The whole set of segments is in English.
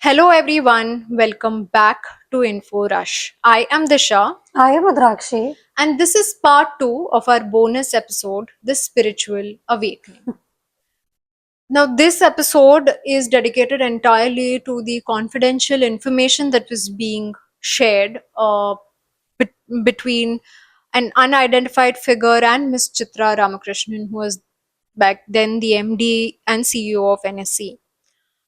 Hello everyone, welcome back to Info Rush. I am Disha, I am Rudrakshi. and this is part 2 of our bonus episode, The Spiritual Awakening. Now, this episode is dedicated entirely to the confidential information that was being shared bet- between an unidentified figure and Miss Chitra Ramakrishnan, who was back then the MD and CEO of NSC.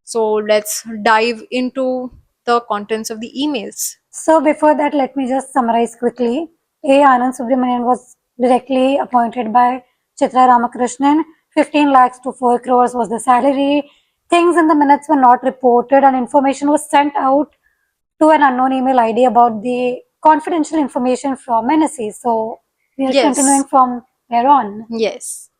So, let's dive into the contents of the emails. So before that, let me just summarize quickly. A. Anand Subramanian was directly appointed by Chitra Ramakrishnan. 15 lakhs to 4 crores was the salary. Things in the minutes were not reported and information was sent out to an unknown email ID about the confidential information from NSE. So we are continuing Yes, from here on. yes.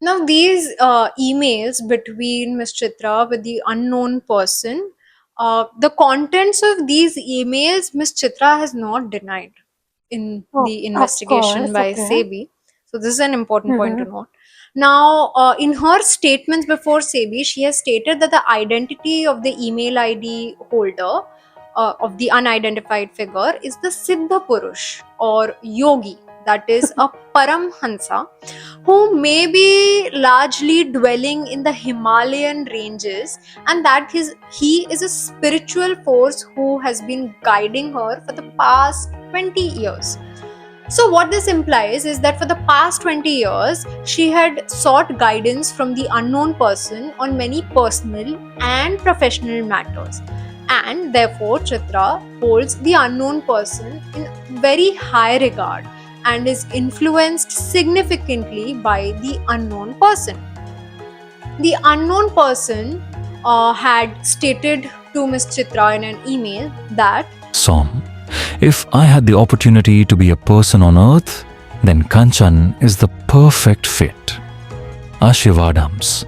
Now, these emails between Ms. Chitra with the unknown person, the contents of these emails, Ms. Chitra has not denied in Oh, the of investigation course, by okay. SEBI. So, this is an important point to Mm-hmm. note. Now, in her statements before SEBI, she has stated that the identity of the email ID holder of the unidentified figure is the Siddha Purush or Yogi, that is a Paramhansa, who may be largely dwelling in the Himalayan ranges, and that he is a spiritual force who has been guiding her for the past 20 years. So, what this implies is that for the past 20 years, she had sought guidance from the unknown person on many personal and professional matters. And therefore, Chitra holds the unknown person in very high regard and is influenced significantly by the unknown person. The unknown person had stated to Ms. Chitra in an email that Som, if I had the opportunity to be a person on earth, then Kanchan is the perfect fit. Ashivadams.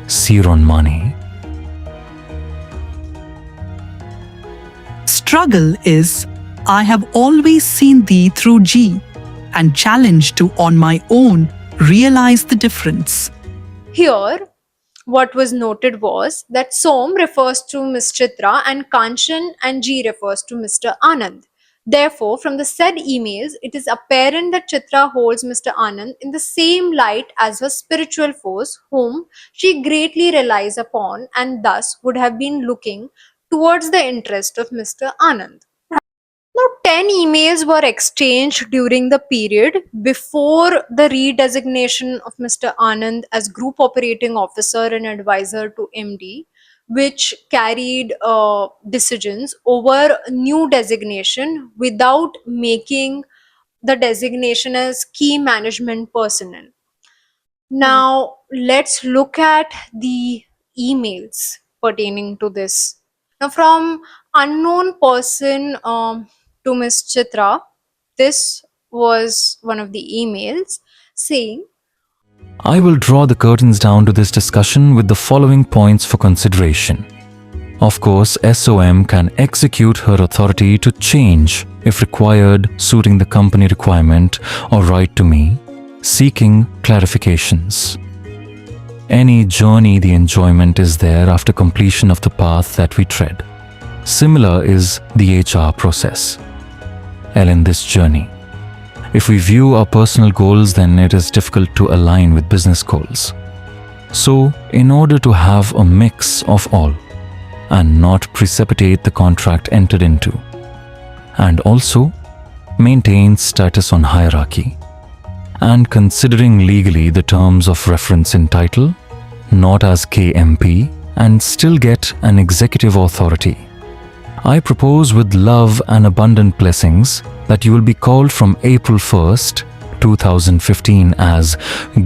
Siron Mani. Struggle is, I have always seen thee through G, and challenged to on my own realize the difference. here, what was noted was that Som refers to Ms. Chitra and Kanchan and G refers to Mr. Anand. Therefore, from the said emails, it is apparent that Chitra holds Mr. Anand in the same light as her spiritual force, whom she greatly relies upon and thus would have been looking towards the interest of Mr. Anand. Now, 10 emails were exchanged during the period before the redesignation of Mr. Anand as Group Operating Officer and Advisor to MD, which carried decisions over new designation without making the designation as key management personnel. Now, let's look at the emails pertaining to this. Now, from unknown person to Miss Chitra, this was one of the emails saying, I will draw the curtains down to this discussion with the following points for consideration. Of course, SOM can execute her authority to change if required, suiting the company requirement, or write to me, seeking clarifications. Any journey, the enjoyment is there after completion of the path that we tread. Similar is the HR process. In this journey, if we view our personal goals, then it is difficult to align with business goals. So, in order to have a mix of all, and not precipitate the contract entered into, and also maintain status on hierarchy, and considering legally the terms of reference in title, not as KMP, and still get an executive authority, I propose with love and abundant blessings that you will be called from April 1st, 2015 as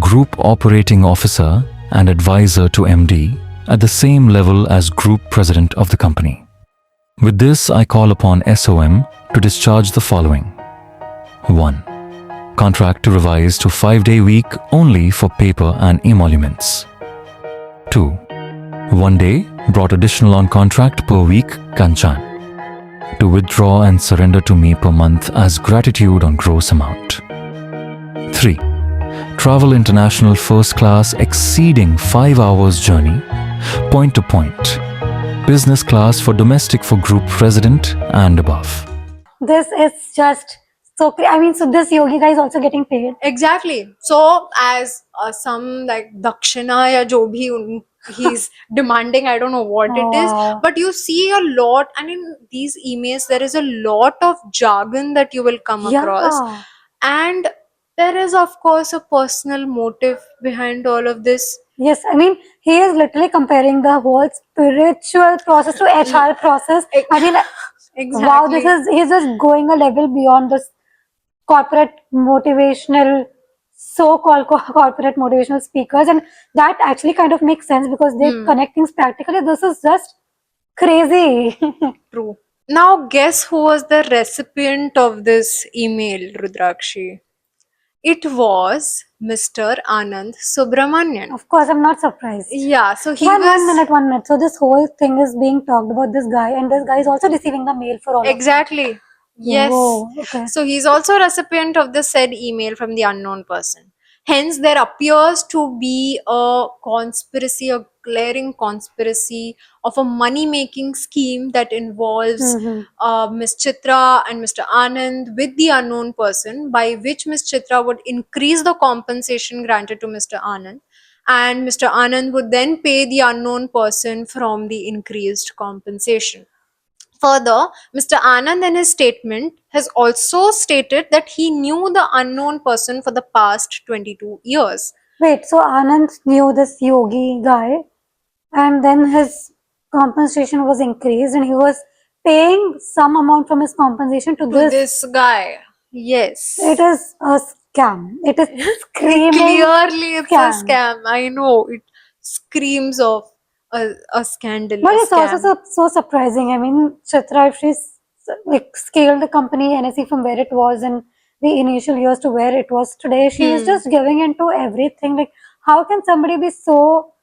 Group Operating Officer and Advisor to MD at the same level as Group President of the company. With this, I call upon SOM to discharge the following. 1. Contract to revise to 5-day week only for paper and emoluments. 2. 1 day brought additional on contract per week Kanchan. To withdraw and surrender to me per month as gratitude on gross amount. 3. Travel international first class exceeding 5 hours journey, point to point. business class for domestic for group president and above. This is just so. I mean, so this yogi guy is also getting paid. Exactly. So as some like dakshina ya jo bhi he's demanding, I don't know what it is, Wow. but you see a lot, and in these emails there is a lot of jargon that you will come across, Yeah. and there is of course a personal motive behind all of this. Yes, I mean, he is literally comparing the whole spiritual process to HR process. I mean, Exactly. wow, he's just going a level beyond this corporate motivational, so-called corporate motivational speakers, and that actually kind of makes sense because they connect things practically. This is just crazy. True. Now guess who was the recipient of this email, Rudrakshi? It was Mr. Anand Subramanian. Of course, I'm not surprised. Yeah, so he One was minute. So this whole thing is being talked about this guy, and this guy is also receiving the mail for all of them. exactly. Yes. Whoa, okay. So he's also a recipient of the said email from the unknown person. Hence, there appears to be a conspiracy, a glaring conspiracy of a money-making scheme that involves Miss Chitra and Mr. Anand with the unknown person, by which Miss Chitra would increase the compensation granted to Mr. Anand, and Mr. Anand would then pay the unknown person from the increased compensation. Further, Mr. Anand in his statement has also stated that he knew the unknown person for the past 22 years. Wait, so Anand knew this yogi guy, and then his compensation was increased, and he was paying some amount from his compensation to To this. this guy. Yes. It is a scam. It is screaming. Clearly, it's a scam. scam. I know. It screams of a scandal. But a it's also scam. so surprising. I mean, Chitra, if she's like scaled the company NSE from where it was in the initial years to where it was today, she is just giving into everything. Like, how can somebody be so,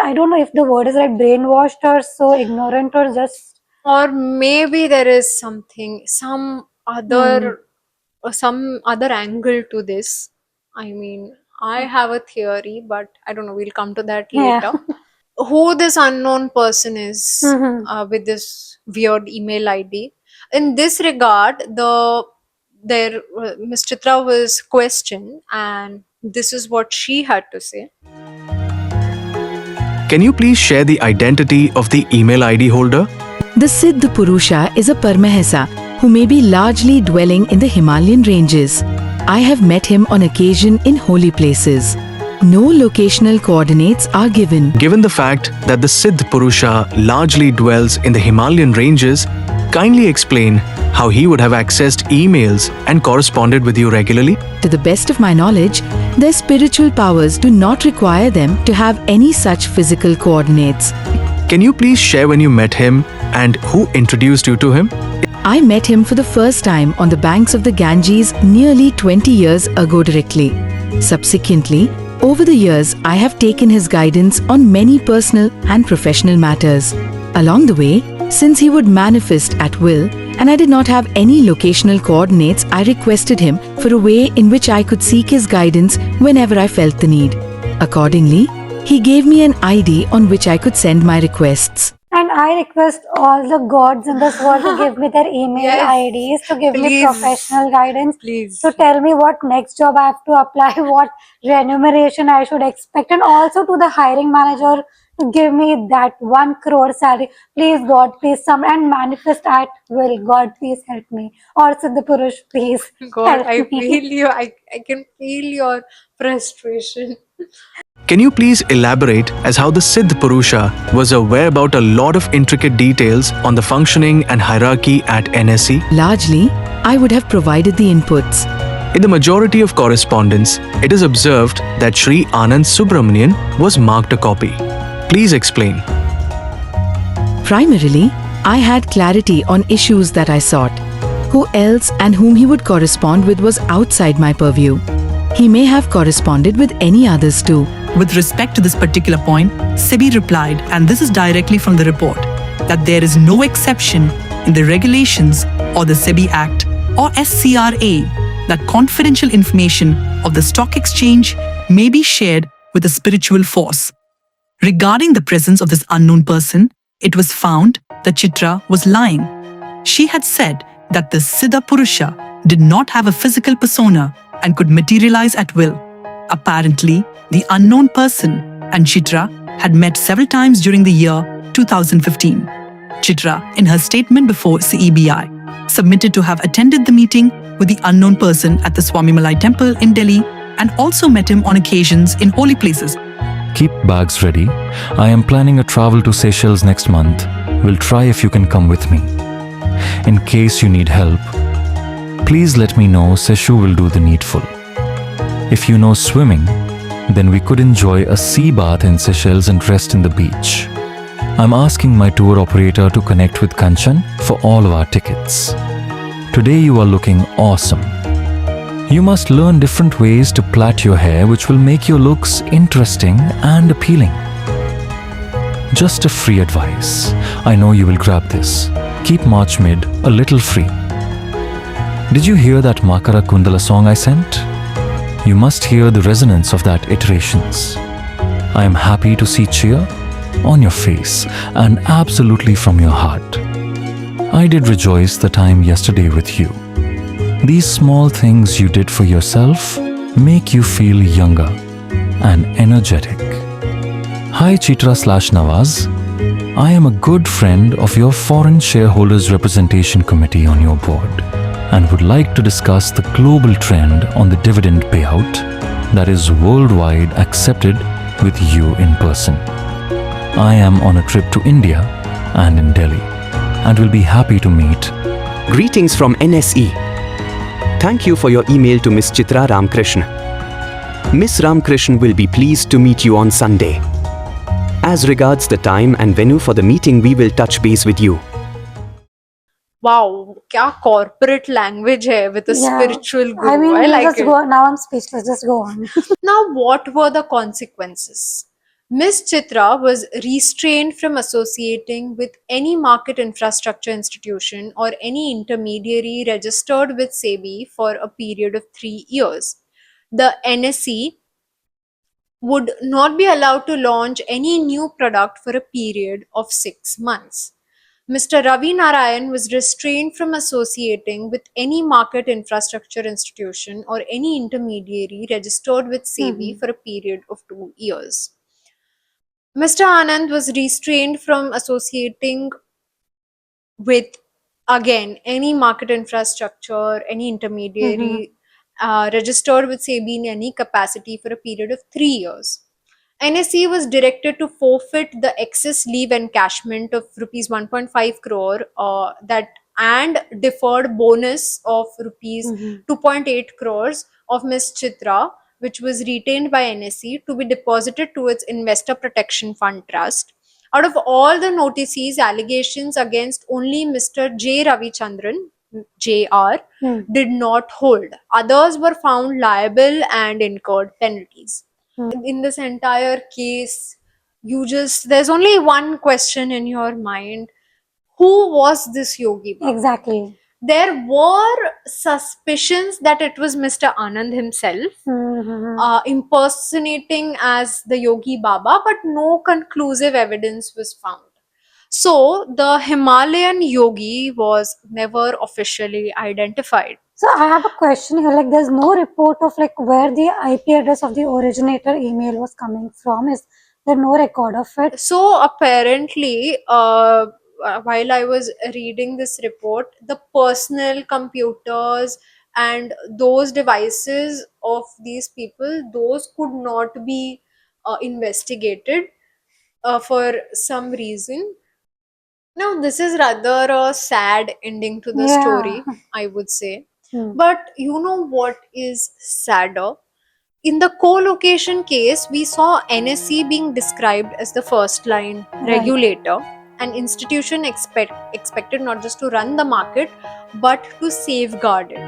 I don't know if the word is right, brainwashed or so ignorant or just, Or maybe there is something, some other angle to this. I mean, I have a theory, but I don't know. We'll come to that Yeah. later. Who this unknown person is with this weird email ID. In this regard, Miss Chitra was questioned, and this is what she had to say. Can you please share the identity of the email ID holder? The Siddha Purusha is a Paramahansa who may be largely dwelling in the Himalayan ranges. I have met him on occasion in holy places. No locational coordinates are given. Given the fact that the Siddha Purusha largely dwells in the Himalayan ranges, kindly explain how he would have accessed emails and corresponded with you regularly. To the best of my knowledge, their spiritual powers do not require them to have any such physical coordinates. Can you please share when you met him and who introduced you to him? I met him for the first time on the banks of the Ganges nearly 20 years ago directly. Subsequently, over the years, I have taken his guidance on many personal and professional matters. Along the way, since he would manifest at will and I did not have any locational coordinates, I requested him for a way in which I could seek his guidance whenever I felt the need. Accordingly, he gave me an ID on which I could send my requests. and I request all the gods in this world to give me their email Yes. IDs, to give me Please. professional guidance, Please. to tell me what next job I have to apply, what remuneration I should expect, and also to the hiring manager to give me that 1 crore salary. Please, God, please, some and manifest at will. God, please help me. Or Siddha Purush, please God, help I me. feel you. I can feel your frustration. Can you please elaborate as how the Siddha Purusha was aware about a lot of intricate details on the functioning and hierarchy at NSE? Largely, I would have provided the inputs. In the majority of correspondence, it is observed that Sri Anand Subramanian was marked a copy. Please explain. Primarily, I had clarity on issues that I sought. Who else and whom he would correspond with was outside my purview. He may have corresponded with any others too. With respect to this particular point, SEBI replied, and this is directly from the report, that there is no exception in the regulations or the SEBI Act or SCRA that confidential information of the stock exchange may be shared with a spiritual force. Regarding the presence of this unknown person, it was found that Chitra was lying. She had said that the Siddha Purusha did not have a physical persona and could materialize at will. Apparently, the unknown person and Chitra had met several times during the year 2015. Chitra, in her statement before CEBI, submitted to have attended the meeting with the unknown person at the Swami Malai temple in Delhi and also met him on occasions in holy places. Keep bags ready. I am planning a travel to Seychelles next month. We'll try if you can come with me. In case you need help, please let me know. Seshu will do the needful. If you know swimming, then we could enjoy a sea bath in Seychelles and rest in the beach. I'm asking my tour operator to connect with Kanchan for all of our tickets. Today you are looking awesome. You must learn different ways to plait your hair which will make your looks interesting and appealing. Just a free advice. I know you will grab this. Keep March mid a little free. Did you hear that Makara Kundala song I sent? You must hear the resonance of that iterations. I am happy to see cheer on your face and absolutely from your heart. I did rejoice the time yesterday with you. These small things you did for yourself make you feel younger and energetic. Hi Chitra/Nawaz. I am a good friend of your Foreign Shareholders Representation Committee on your board and would like to discuss the global trend on the dividend payout that is worldwide accepted with you in person. I am on a trip to India and in Delhi and will be happy to meet. Greetings from NSE. Thank you for your email to Miss Chitra Ramkrishna. Miss Ramkrishna will be pleased to meet you on Sunday. As regards the time and venue for the meeting, we will touch base with you. Wow, क्या corporate language hai with a Yeah. spiritual guru. I mean, I like just it. go. Now I'm speechless. Just go on. Now, what were the consequences? Miss Chitra was restrained from associating with any market infrastructure institution or any intermediary registered with SEBI for a period of 3 years. The NSE would not be allowed to launch any new product for a period of 6 months. Mr. Ravi Narayan was restrained from associating with any market infrastructure institution or any intermediary registered with SEBI for a period of 2 years. Mr. Anand was restrained from associating with, again, any market infrastructure, any intermediary registered with SEBI in any capacity for a period of 3 years. NSE was directed to forfeit the excess leave encashment of rupees 1.5 crore that and deferred bonus of rupees 2.8 crores of Ms. Chitra, which was retained by NSE to be deposited to its Investor Protection Fund Trust. Out of all the notices, allegations against only Mr. J. Ravichandran, JR, did not hold. Others were found liable and incurred penalties. In this entire case, there's only one question in your mind. Who was this Yogi Baba? Exactly. There were suspicions that it was Mr. Anand himself impersonating as the Yogi Baba, but no conclusive evidence was found. So the Himalayan Yogi was never officially identified. So I have a question here. Like, there's no report of like where the IP address of the originator email was coming from. Is there no record of it? So apparently, while I was reading this report, the personal computers and those devices of these people, those could not be investigated for some reason. Now, this is rather a sad ending to the Yeah. story, I would say. But you know what is sadder? In the co-location case, we saw NSE being described as the first line regulator, an institution expected not just to run the market but to safeguard it.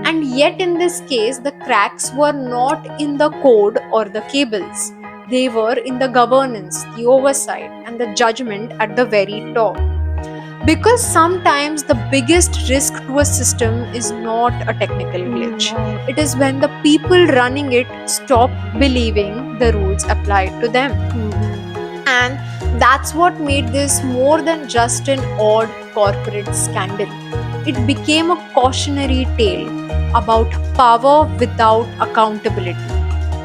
And yet in this case, the cracks were not in the code or the cables. They were in the governance, the oversight, and the judgment at the very top. Because sometimes the biggest risk to a system is not a technical glitch. It is when the people running it stop believing the rules apply to them. And That's what made this more than just an odd corporate scandal. It became a cautionary tale about power without accountability,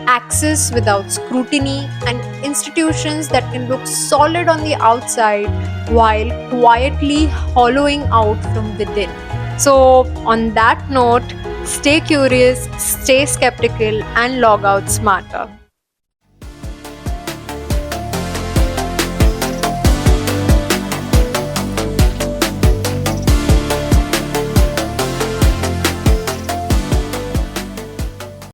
access without scrutiny, and institutions that can look solid on the outside while quietly hollowing out from within. So, on that note, stay curious, stay skeptical, and log out smarter.